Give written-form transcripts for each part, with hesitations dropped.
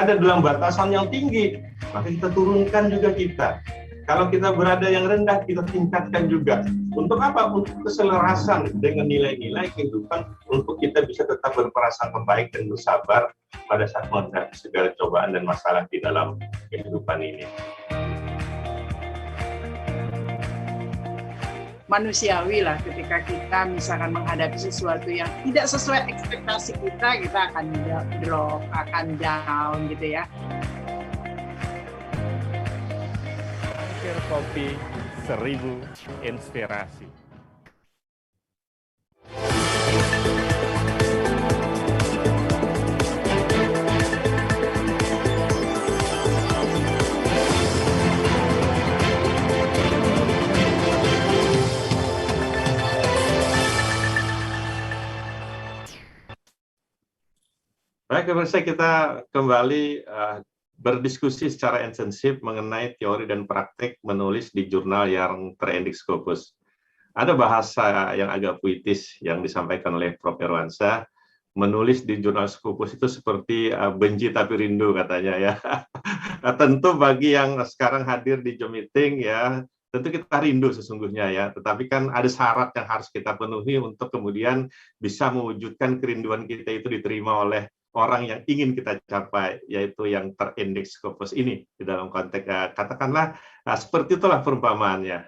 ada dalam batasan yang tinggi, maka kita turunkan juga kita. Kalau kita berada yang rendah, kita tingkatkan juga. Untuk apa? Untuk keselarasan dengan nilai-nilai kehidupan, untuk kita bisa tetap berprasangka baik dan bersabar pada saat menghadapi segala cobaan dan masalah di dalam kehidupan ini. Manusiawi lah ketika kita misalkan menghadapi sesuatu yang tidak sesuai ekspektasi kita akan drop, akan down gitu ya. Cangkir kopi 1000 inspirasi. Baik, pemirsa, kita kembali berdiskusi secara intensif mengenai teori dan praktik menulis di jurnal yang terindeks Scopus. Ada bahasa yang agak puitis yang disampaikan oleh Prof. Irwansyah, menulis di jurnal Scopus itu seperti benci tapi rindu katanya ya. Tentu bagi yang sekarang hadir di Zoom meeting ya, tentu kita rindu sesungguhnya ya, tetapi kan ada syarat yang harus kita penuhi untuk kemudian bisa mewujudkan kerinduan kita itu diterima oleh orang yang ingin kita capai, yaitu yang terindeks Scopus ini di dalam konteks katakanlah seperti itulah perumpamaannya.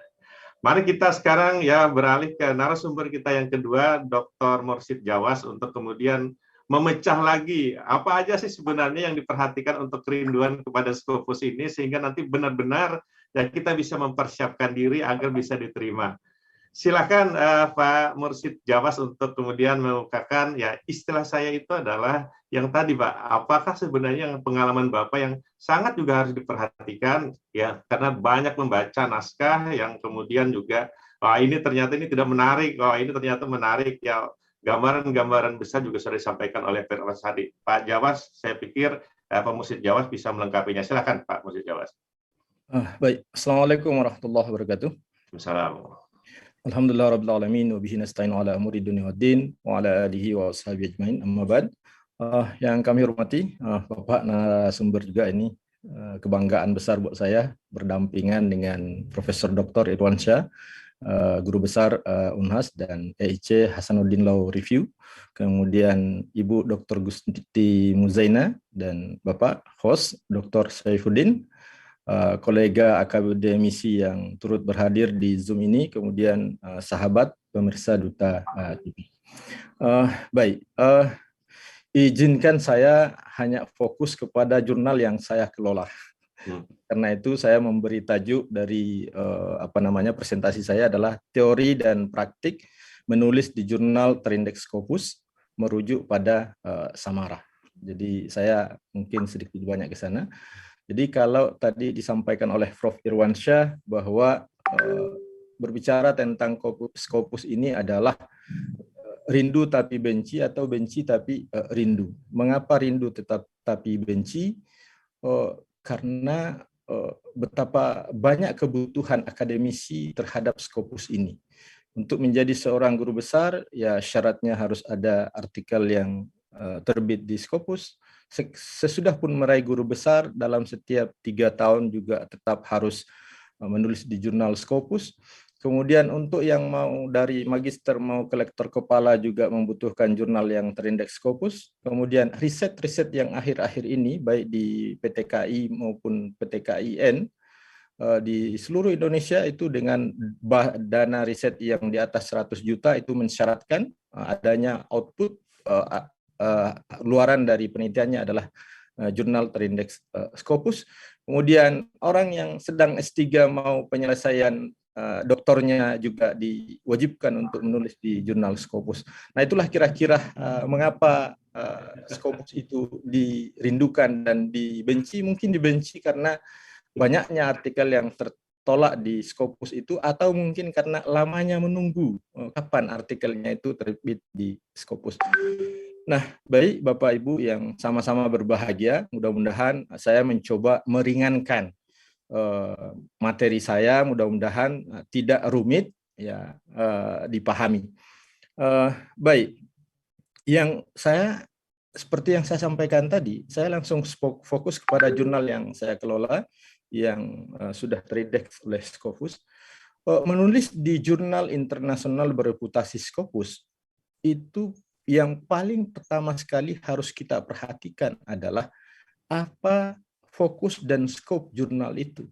Mari kita sekarang ya beralih ke narasumber kita yang kedua, Dr. Mursyid Djawas, untuk kemudian memecah lagi apa aja sih sebenarnya yang diperhatikan untuk kerinduan kepada Scopus ini sehingga nanti benar-benar ya kita bisa mempersiapkan diri agar bisa diterima. Silakan Pak Mursyid Djawas untuk kemudian mengungkapkan ya istilah saya itu adalah yang tadi Pak, apakah sebenarnya pengalaman Bapak yang sangat juga harus diperhatikan ya karena banyak membaca naskah yang kemudian juga ini ternyata ini tidak menarik, ini ternyata menarik ya, gambaran-gambaran besar juga sudah disampaikan oleh Pak Irwansyah. Pak Djawas, saya pikir Pak Mursyid Djawas bisa melengkapinya. Silakan Pak Mursyid Djawas. Baik, Assalamualaikum warahmatullahi wabarakatuh. Assalamualaikum. Alhamdulillah rabbil alamin wa bihi nasta'inu ala umuri dunya waddin wa ala alihi wa washabihi ajmain. Amma ba'd. Yang kami hormati Bapak narasumber juga ini, kebanggaan besar buat saya berdampingan dengan Profesor Dr. Irwansyah, Guru Besar Unhas dan EIC Hasanuddin Law Review, kemudian Ibu Dr. Gusti Muzaina dan Bapak host Dr. Saifuddin, kolega akademisi yang turut berhadir di Zoom ini, kemudian sahabat pemirsa Duta TV. Baik, izinkan saya hanya fokus kepada jurnal yang saya kelola. Karena itu saya memberi tajuk dari presentasi saya adalah teori dan praktik menulis di jurnal terindeks Scopus merujuk pada Samara. Jadi saya mungkin sedikit banyak ke sana. Jadi kalau tadi disampaikan oleh Prof. Irwansyah bahwa berbicara tentang Scopus ini adalah rindu tapi benci atau benci tapi rindu. Mengapa rindu tapi benci? Karena betapa banyak kebutuhan akademisi terhadap Scopus ini. Untuk menjadi seorang guru besar, ya syaratnya harus ada artikel yang terbit di Scopus. Sesudah pun meraih guru besar, dalam setiap 3 tahun juga tetap harus menulis di jurnal Scopus. Kemudian untuk yang mau dari magister mau ke lektor kepala juga membutuhkan jurnal yang terindeks Scopus. Kemudian riset-riset yang akhir-akhir ini baik di PTKI maupun PTKIN di seluruh Indonesia itu dengan dana riset yang di atas 100 juta itu mensyaratkan adanya output luaran dari penelitiannya adalah jurnal terindeks Scopus. Kemudian orang yang sedang S3 mau penyelesaian doktornya juga diwajibkan untuk menulis di jurnal Scopus. Nah itulah kira-kira mengapa Scopus itu dirindukan dan dibenci. Mungkin dibenci karena banyaknya artikel yang tertolak di Scopus itu, atau mungkin karena lamanya menunggu kapan artikelnya itu terbit di Scopus. Nah, baik Bapak Ibu yang sama-sama berbahagia, mudah-mudahan saya mencoba meringankan materi saya, mudah-mudahan tidak rumit ya, dipahami. Baik, yang saya seperti yang saya sampaikan tadi, saya langsung fokus kepada jurnal yang saya kelola, yang sudah terindeks oleh Scopus. Menulis di jurnal internasional bereputasi Scopus, itu yang paling pertama sekali harus kita perhatikan adalah apa fokus dan skop jurnal itu.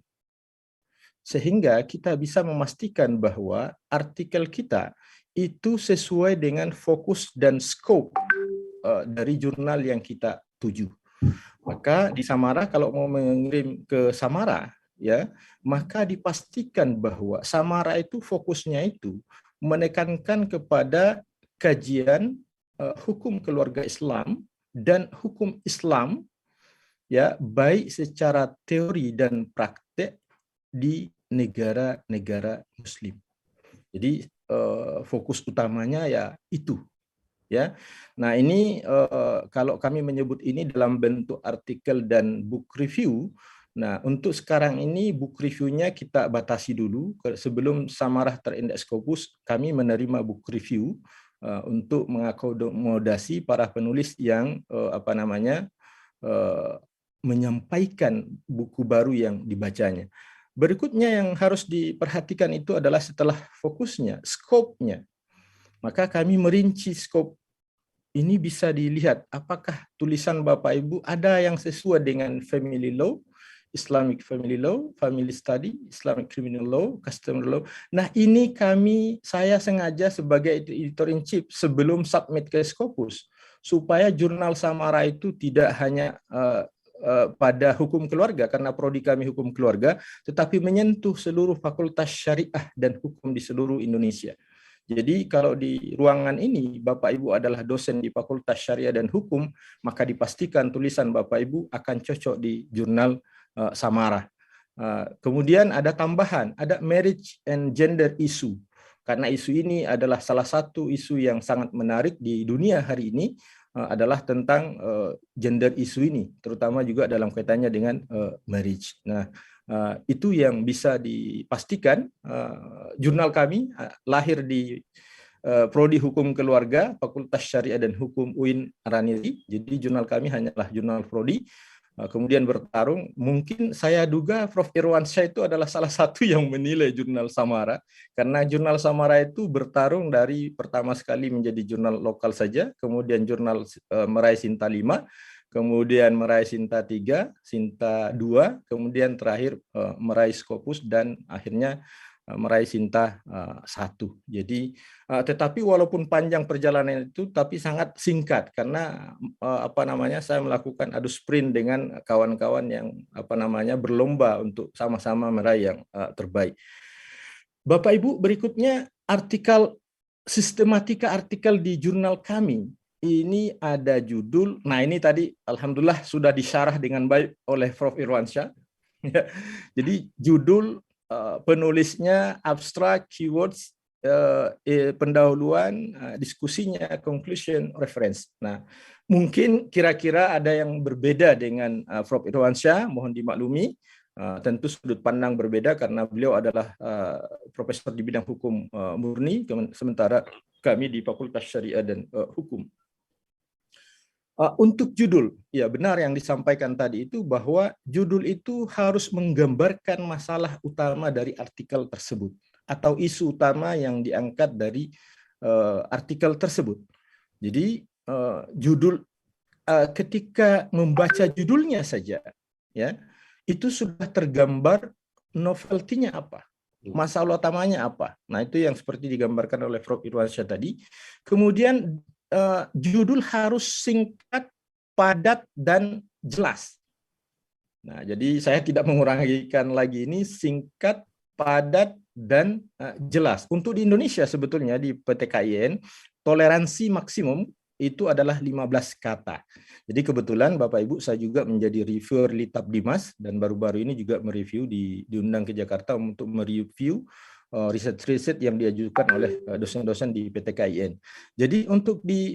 Sehingga kita bisa memastikan bahwa artikel kita itu sesuai dengan fokus dan skop dari jurnal yang kita tuju. Maka di Samara, kalau mau mengirim ke Samara, ya, maka dipastikan bahwa Samara itu fokusnya itu menekankan kepada kajian hukum keluarga Islam dan hukum Islam, ya, baik secara teori dan praktek di negara-negara Muslim. Jadi fokus utamanya ya itu. Ya, nah ini kalau kami menyebut ini dalam bentuk artikel dan book review. Nah, untuk sekarang ini book review-nya kita batasi dulu. Sebelum Samarah terindeks Scopus, kami menerima book review untuk mengakomodasi para penulis yang menyampaikan buku baru yang dibacanya. Berikutnya yang harus diperhatikan itu adalah setelah fokusnya, skopnya. Maka kami merinci skop. Ini bisa dilihat apakah tulisan Bapak Ibu ada yang sesuai dengan family law, Islamic family law, family study, Islamic criminal law, customary law. Nah, ini saya sengaja sebagai editor in chief sebelum submit ke Scopus supaya jurnal Samara itu tidak hanya pada hukum keluarga, karena prodi kami hukum keluarga, tetapi menyentuh seluruh fakultas syariah dan hukum di seluruh Indonesia. Jadi kalau di ruangan ini Bapak Ibu adalah dosen di Fakultas Syariah dan Hukum, maka dipastikan tulisan Bapak Ibu akan cocok di jurnal Samara. Kemudian ada tambahan, ada marriage and gender issue. Karena isu ini adalah salah satu isu yang sangat menarik di dunia hari ini, adalah tentang gender isu ini, terutama juga dalam kaitannya dengan marriage. Nah, itu yang bisa dipastikan. Jurnal kami lahir di Prodi Hukum Keluarga, Fakultas Syariah dan Hukum UIN Araniri. Jadi jurnal kami hanyalah jurnal prodi. Kemudian bertarung, mungkin saya duga Prof. Irwansyah itu adalah salah satu yang menilai jurnal Samara, karena jurnal Samara itu bertarung dari pertama sekali menjadi jurnal lokal saja, kemudian jurnal meraih Sinta 5, kemudian meraih Sinta 3, Sinta 2, kemudian terakhir meraih Scopus, dan akhirnya meraih Sinta 1. Jadi tetapi walaupun panjang perjalanan itu, tapi sangat singkat karena saya melakukan adu sprint dengan kawan-kawan yang berlomba untuk sama-sama meraih yang terbaik. Bapak Ibu, berikutnya artikel sistematika artikel di jurnal kami. Ini ada judul, nah ini tadi alhamdulillah sudah disyarah dengan baik oleh Prof. Irwansyah. Jadi judul, penulisnya, abstrak, keywords, pendahuluan, diskusinya, conclusion, reference. Nah, mungkin kira-kira ada yang berbeda dengan Prof. Irwansyah, mohon dimaklumi. Tentu sudut pandang berbeda karena beliau adalah profesor di bidang hukum murni, sementara kami di Fakultas Syariah dan Hukum. Untuk judul, ya benar yang disampaikan tadi itu bahwa judul itu harus menggambarkan masalah utama dari artikel tersebut atau isu utama yang diangkat dari artikel tersebut. Jadi judul, ketika membaca judulnya saja, ya itu sudah tergambar novelty-nya apa, masalah utamanya apa. Nah itu yang seperti digambarkan oleh Prof. Irwansyah tadi. Kemudian judul harus singkat, padat, dan jelas. Nah, jadi saya tidak mengurangikan lagi ini, singkat, padat, dan jelas. Untuk di Indonesia sebetulnya di PTKIN, toleransi maksimum itu adalah 15 kata. Jadi kebetulan Bapak Ibu saya juga menjadi reviewer Litab Dimas, dan baru-baru ini juga mereview, diundang ke Jakarta untuk mereview riset-riset yang diajukan oleh dosen-dosen di PTKIN. Jadi untuk di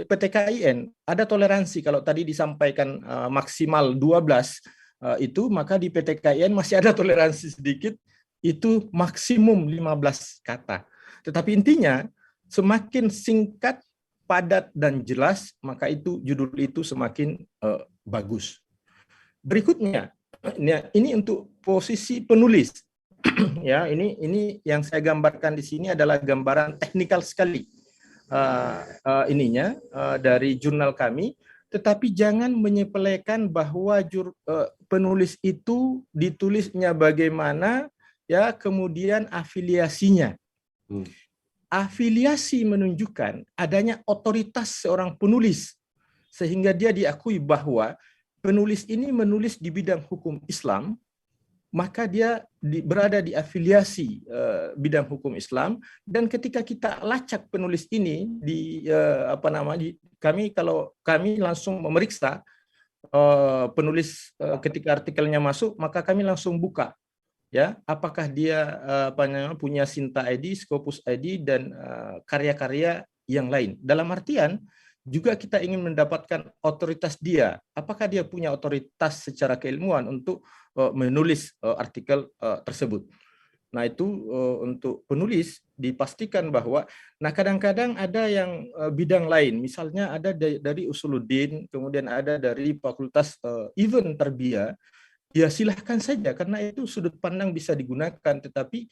PTKIN ada toleransi, kalau tadi disampaikan maksimal 12 itu, maka di PTKIN masih ada toleransi sedikit, itu maksimum 15 kata. Tetapi intinya semakin singkat, padat dan jelas, maka itu judul itu semakin bagus. Berikutnya, ini untuk posisi penulis. Ya, ini yang saya gambarkan di sini adalah gambaran teknikal sekali dari jurnal kami. Tetapi jangan menyepelekan bahwa penulis itu ditulisnya bagaimana, ya, kemudian afiliasinya. Afiliasi menunjukkan adanya otoritas seorang penulis, sehingga dia diakui bahwa penulis ini menulis di bidang hukum Islam, maka dia berada di afiliasi bidang hukum Islam. Dan ketika kita lacak penulis ini kalau kami langsung memeriksa penulis ketika artikelnya masuk, maka kami langsung buka, ya, apakah dia punya Sinta ID, Scopus ID, dan karya-karya yang lain. Dalam artian juga kita ingin mendapatkan otoritas dia, apakah dia punya otoritas secara keilmuan untuk menulis artikel tersebut. Nah, itu untuk penulis dipastikan bahwa, nah, kadang-kadang ada yang bidang lain, misalnya ada dari Usuluddin, kemudian ada dari Fakultas Even Tarbiyah, ya silahkan saja, karena itu sudut pandang bisa digunakan, tetapi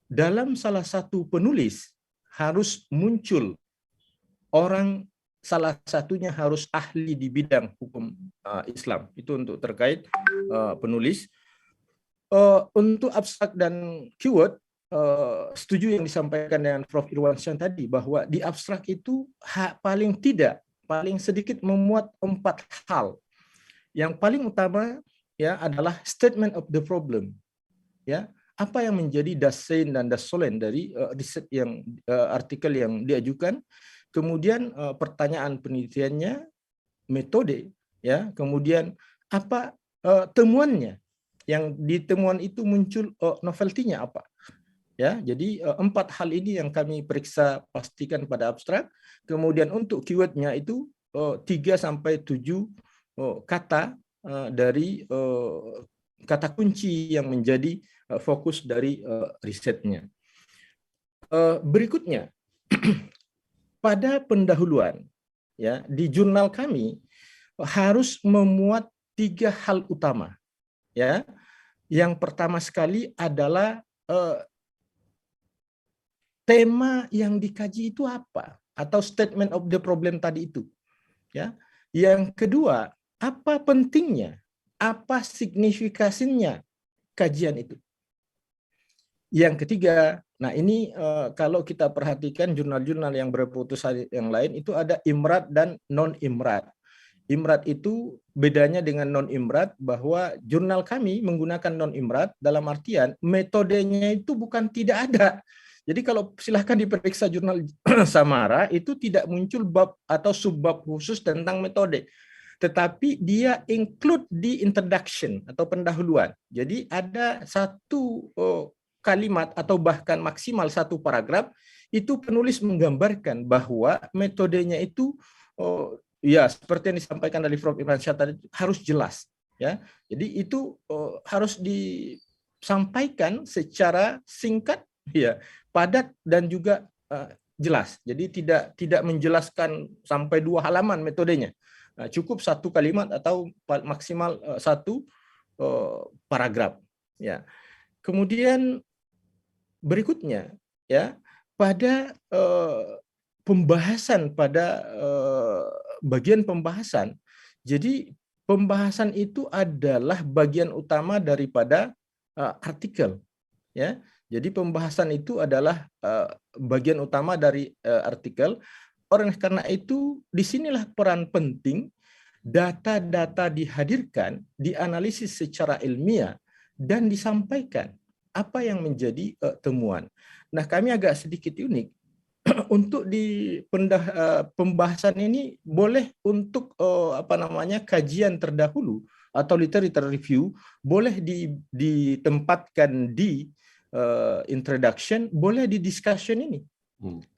dalam salah satu penulis harus muncul orang, salah satunya harus ahli di bidang hukum Islam. Itu untuk terkait penulis. Untuk abstrak dan keyword, setuju yang disampaikan dengan Prof. Irwansyah tadi, bahwa di abstrak itu paling sedikit memuat 4 hal. Yang paling utama, ya, adalah statement of the problem. Ya, apa yang menjadi dasein dan dasolen dari riset yang artikel yang diajukan, kemudian pertanyaan penelitiannya, metode, ya, kemudian apa temuannya, yang di temuan itu muncul novelty-nya apa, ya. Jadi 4 hal ini yang kami periksa pastikan pada abstrak. Kemudian untuk keywordnya itu 3-7 kata dari kata kunci yang menjadi fokus dari risetnya. Berikutnya, pada pendahuluan, ya, di jurnal kami harus memuat 3 hal utama, ya. Yang pertama sekali adalah tema yang dikaji itu apa, atau statement of the problem tadi itu, ya. Yang kedua, apa pentingnya, apa signifikasinya kajian itu. Yang ketiga, nah ini kalau kita perhatikan jurnal-jurnal yang berputusan yang lain itu ada imrat dan non-imrat. Imrat itu bedanya dengan non-imrat, bahwa jurnal kami menggunakan non-imrat dalam artian metodenya itu bukan tidak ada. Jadi kalau silahkan diperiksa jurnal Samara, itu tidak muncul bab atau subbab khusus tentang metode. Tetapi dia include di introduction atau pendahuluan. Jadi ada satu kalimat atau bahkan maksimal 1 paragraf, itu penulis menggambarkan bahwa metodenya itu ya, seperti yang disampaikan dari Prof. Irwansyah tadi, harus jelas, ya. Jadi itu harus disampaikan secara singkat, ya, padat, dan juga jelas. Jadi tidak menjelaskan sampai 2 halaman metodenya. Nah, cukup 1 kalimat atau maksimal 1 paragraf, ya. Kemudian berikutnya, ya, pada pembahasan, pada bagian pembahasan. Jadi pembahasan itu adalah bagian utama daripada artikel, ya. Jadi pembahasan itu adalah bagian utama dari artikel. Oleh karena itu, disinilah peran penting data-data dihadirkan, dianalisis secara ilmiah, dan disampaikan apa yang menjadi temuan. Nah, kami agak sedikit unik. Untuk di pembahasan ini boleh untuk kajian terdahulu atau literature review, boleh ditempatkan di introduction, boleh di discussion ini.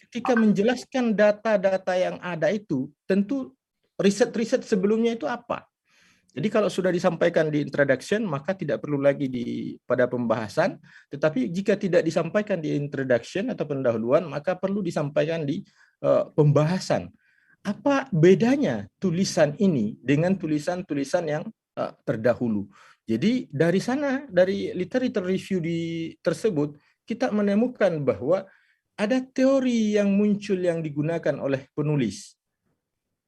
Ketika menjelaskan data-data yang ada itu, tentu riset-riset sebelumnya itu apa. Jadi kalau sudah disampaikan di introduction, maka tidak perlu lagi pada pembahasan. Tetapi jika tidak disampaikan di introduction atau pendahuluan, maka perlu disampaikan di pembahasan. apa bedanya tulisan ini dengan tulisan-tulisan yang terdahulu. Jadi dari sana, dari literature review tersebut, kita menemukan bahwa ada teori yang muncul yang digunakan oleh penulis.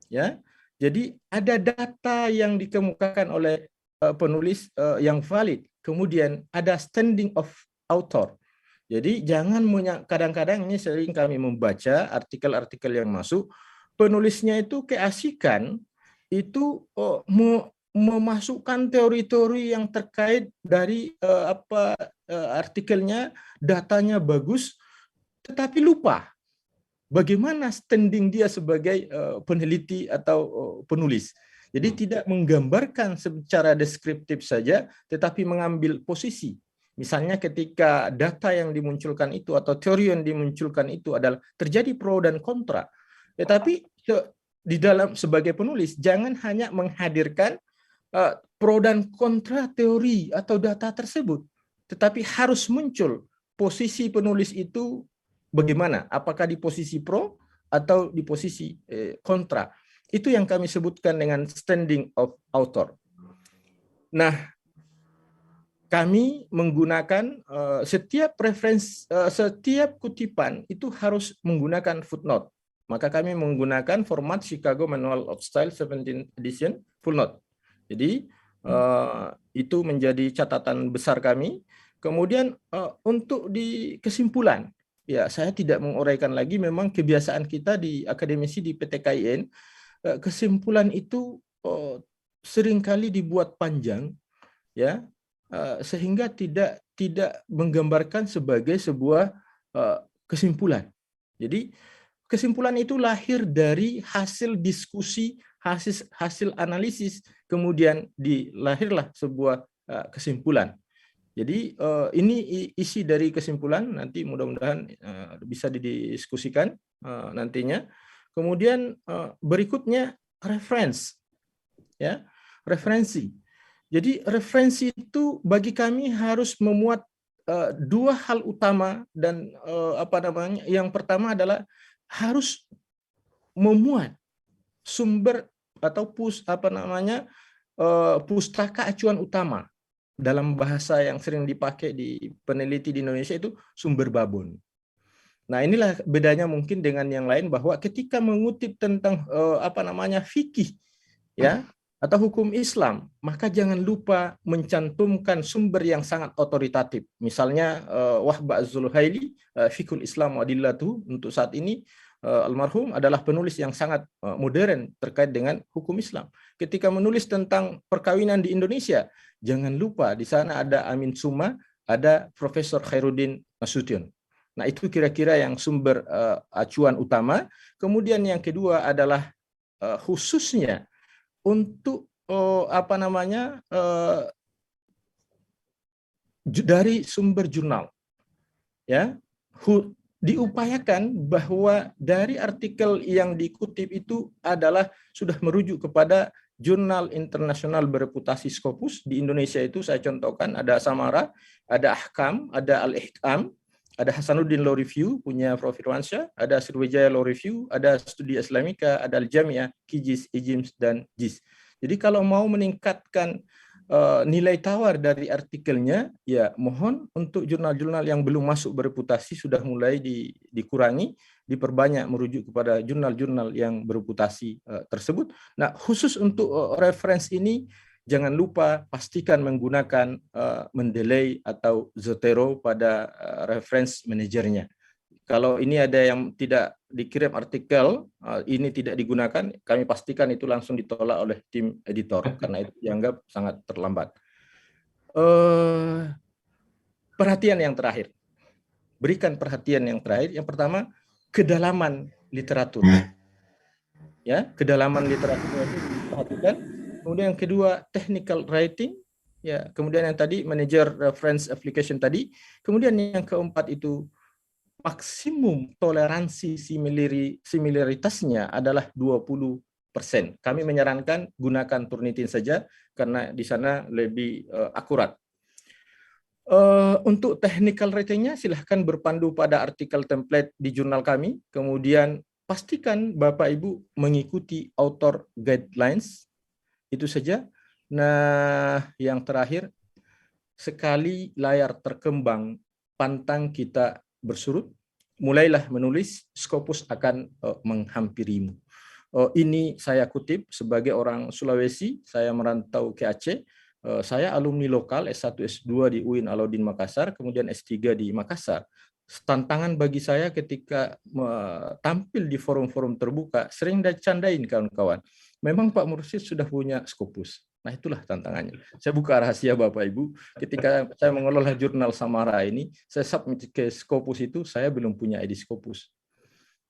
Ya, jadi ada data yang dikemukakan oleh penulis yang valid. Kemudian ada standing of author. Jadi jangan kadang-kadang ini sering kami membaca artikel-artikel yang masuk, penulisnya itu keasikan itu memasukkan teori-teori yang terkait dari artikelnya, datanya bagus, tetapi lupa bagaimana standing dia sebagai peneliti atau penulis. Jadi tidak menggambarkan secara deskriptif saja, tetapi mengambil posisi. Misalnya ketika data yang dimunculkan itu atau teori yang dimunculkan itu adalah terjadi pro dan kontra. Tetapi di dalam sebagai penulis jangan hanya menghadirkan pro dan kontra teori atau data tersebut, tetapi harus muncul posisi penulis itu bagaimana, apakah di posisi pro atau di posisi kontra. Itu yang kami sebutkan dengan standing of author. Nah, kami menggunakan setiap referensi, setiap kutipan itu harus menggunakan footnote. Maka kami menggunakan format Chicago Manual of Style 17th edition full note. Jadi itu menjadi catatan besar kami. Kemudian untuk di kesimpulan, ya saya tidak menguraikan lagi, memang kebiasaan kita di akademisi di PTKIN, kesimpulan itu seringkali dibuat panjang, ya. Sehingga tidak menggambarkan sebagai sebuah kesimpulan. Jadi kesimpulan itu lahir dari hasil diskusi, hasil analisis, kemudian lahirlah sebuah kesimpulan. Jadi ini isi dari kesimpulan, nanti mudah-mudahan bisa didiskusikan nantinya. Kemudian berikutnya referensi, ya, referensi. Jadi referensi itu bagi kami harus memuat dua hal utama dan yang pertama adalah harus memuat sumber atau pustaka acuan utama. Dalam bahasa yang sering dipakai di peneliti di Indonesia itu sumber babon. Nah, inilah bedanya mungkin dengan yang lain, bahwa ketika mengutip tentang fikih, ya, atau hukum Islam, maka jangan lupa mencantumkan sumber yang sangat otoritatif. Misalnya Wahba Az-Zulhaili, Fiqhul Islam wa Adillatuh, untuk saat ini almarhum adalah penulis yang sangat modern terkait dengan hukum Islam. Ketika menulis tentang perkawinan di Indonesia, jangan lupa di sana ada Amin Suma, ada Profesor Khairuddin Nasution. Nah, itu kira-kira yang sumber acuan utama. Kemudian yang kedua adalah khususnya untuk dari sumber jurnal, ya, diupayakan bahwa dari artikel yang dikutip itu adalah sudah merujuk kepada jurnal internasional bereputasi Scopus. Di Indonesia itu saya contohkan ada Samara, ada Ahkam, ada Al-Ihkam, ada Hasanuddin Law Review punya Prof. Irwansyah, ada Sriwijaya Law Review, ada Studi Islamika, ada Al-Jamiah, Kijis, Ijims, dan JIS. Jadi kalau mau meningkatkan nilai tawar dari artikelnya, ya mohon untuk jurnal-jurnal yang belum masuk bereputasi sudah mulai dikurangi, diperbanyak merujuk kepada jurnal-jurnal yang bereputasi tersebut. Nah, khusus untuk referensi ini, jangan lupa pastikan menggunakan Mendeley atau Zotero pada reference manajernya. Kalau ini ada yang tidak dikirim artikel, ini tidak digunakan, kami pastikan itu langsung ditolak oleh tim editor, karena itu dianggap sangat terlambat. Perhatian yang terakhir. Berikan perhatian yang terakhir. Yang pertama, kedalaman literatur. Ya, kedalaman literaturnya itu diperhatikan. Kemudian yang kedua, technical writing. Ya, kemudian yang tadi, manager reference application tadi. Kemudian yang keempat itu, maksimum toleransi similaritasnya adalah 20%. Kami menyarankan gunakan Turnitin saja karena di sana lebih akurat. Untuk technical ratingnya silahkan berpandu pada artikel template di jurnal kami. Kemudian pastikan Bapak Ibu mengikuti author guidelines, itu saja. Nah, yang terakhir, sekali layar terkembang, pantang kita bersurut, mulailah menulis, Scopus akan menghampirimu. Ini saya kutip sebagai orang Sulawesi, saya merantau ke Aceh, saya alumni lokal S1 S2 di UIN Alauddin Makassar, kemudian S3 di Makassar. Tantangan bagi saya ketika tampil di forum-forum terbuka, sering dicandain kawan-kawan. Memang Pak Mursyid sudah punya Scopus. Nah, itulah tantangannya. Saya buka rahasia Bapak Ibu, ketika saya mengelola jurnal Samara ini, saya submit ke Scopus itu, saya belum punya ID Scopus.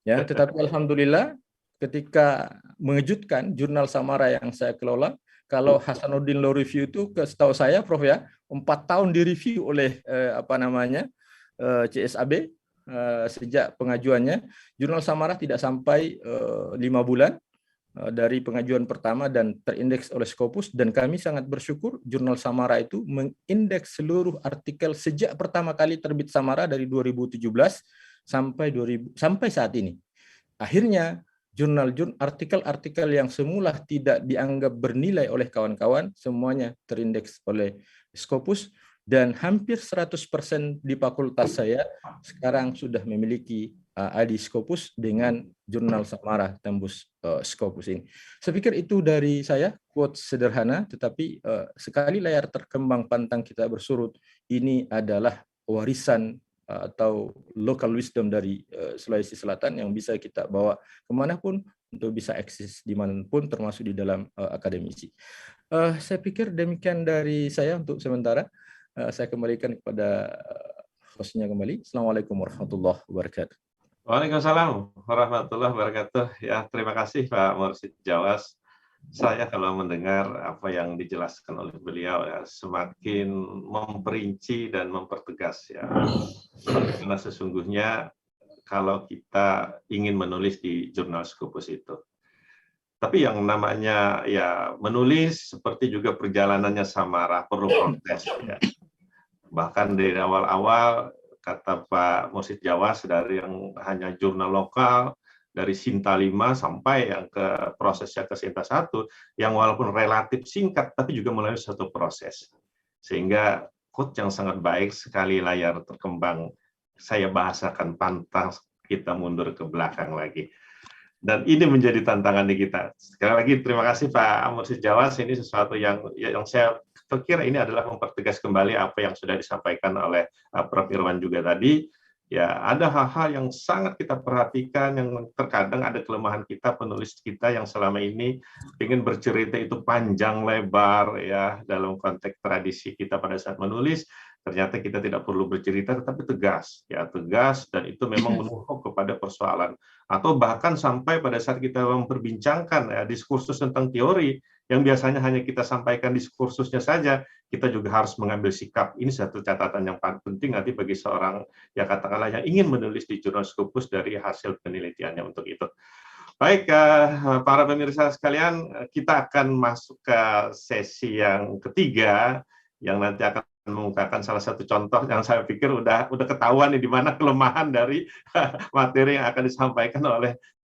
Ya, tetapi alhamdulillah ketika mengejutkan jurnal Samara yang saya kelola, kalau Hasanuddin Law Review itu setahu saya Prof ya, 4 tahun direview oleh CSAB sejak pengajuannya. Jurnal Samara tidak sampai 5 bulan dari pengajuan pertama dan terindeks oleh Scopus, dan kami sangat bersyukur jurnal Samara itu mengindeks seluruh artikel sejak pertama kali terbit Samara dari 2017 sampai saat ini. Akhirnya artikel-artikel yang semula tidak dianggap bernilai oleh kawan-kawan semuanya terindeks oleh Scopus, dan hampir 100% di fakultas saya sekarang sudah memiliki ID Scopus dengan jurnal Samara tembus Scopus ini. Saya pikir itu dari saya, quote sederhana, tetapi sekali layar terkembang pantang kita bersurut, ini adalah warisan atau local wisdom dari Sulawesi Selatan yang bisa kita bawa kemanapun untuk bisa eksis dimanapun, termasuk di dalam akademisi. Saya pikir demikian dari saya untuk sementara. Saya kembalikan kepada hostnya kembali. Assalamualaikum warahmatullahi wabarakatuh. Waalaikumsalam warahmatullahi wabarakatuh. Ya, terima kasih Pak Mursyid Djawas. Saya kalau mendengar apa yang dijelaskan oleh beliau ya, semakin memperinci dan mempertegas ya. Karena sesungguhnya kalau kita ingin menulis di jurnal Scopus itu, tapi yang namanya ya menulis seperti juga perjalanannya Samara perlu proses ya. Bahkan dari awal-awal kata Pak Mursyid Djawas, dari yang hanya jurnal lokal, dari Sinta 5 sampai yang ke prosesnya ke Sinta 1, yang walaupun relatif singkat, tapi juga melalui satu proses. Sehingga quote yang sangat baik, sekali layar terkembang, saya bahasakan pantang kita mundur ke belakang lagi. Dan ini menjadi tantangan di kita. Sekali lagi terima kasih Pak Mursyid Djawas, ini sesuatu yang saya pikir ini adalah mempertegas kembali apa yang sudah disampaikan oleh Prof. Irwan juga tadi. Ya, ada hal-hal yang sangat kita perhatikan, yang terkadang ada kelemahan kita, penulis kita yang selama ini ingin bercerita itu panjang lebar ya dalam konteks tradisi kita pada saat menulis. Ternyata kita tidak perlu bercerita, tetapi tegas, ya tegas, dan itu memang menumpuk kepada persoalan. Atau bahkan sampai pada saat kita memperbincangkan ya, diskursus tentang teori, yang biasanya hanya kita sampaikan diskursusnya saja, kita juga harus mengambil sikap. Ini satu catatan yang paling penting nanti bagi seorang, ya katakanlah yang ingin menulis di jurnal Scopus dari hasil penelitiannya untuk itu. Baik, para pemirsa sekalian, kita akan masuk ke sesi yang ketiga, yang nanti akan mengungkapkan salah satu contoh yang saya pikir udah ketahuan nih di mana kelemahan dari materi yang akan disampaikan oleh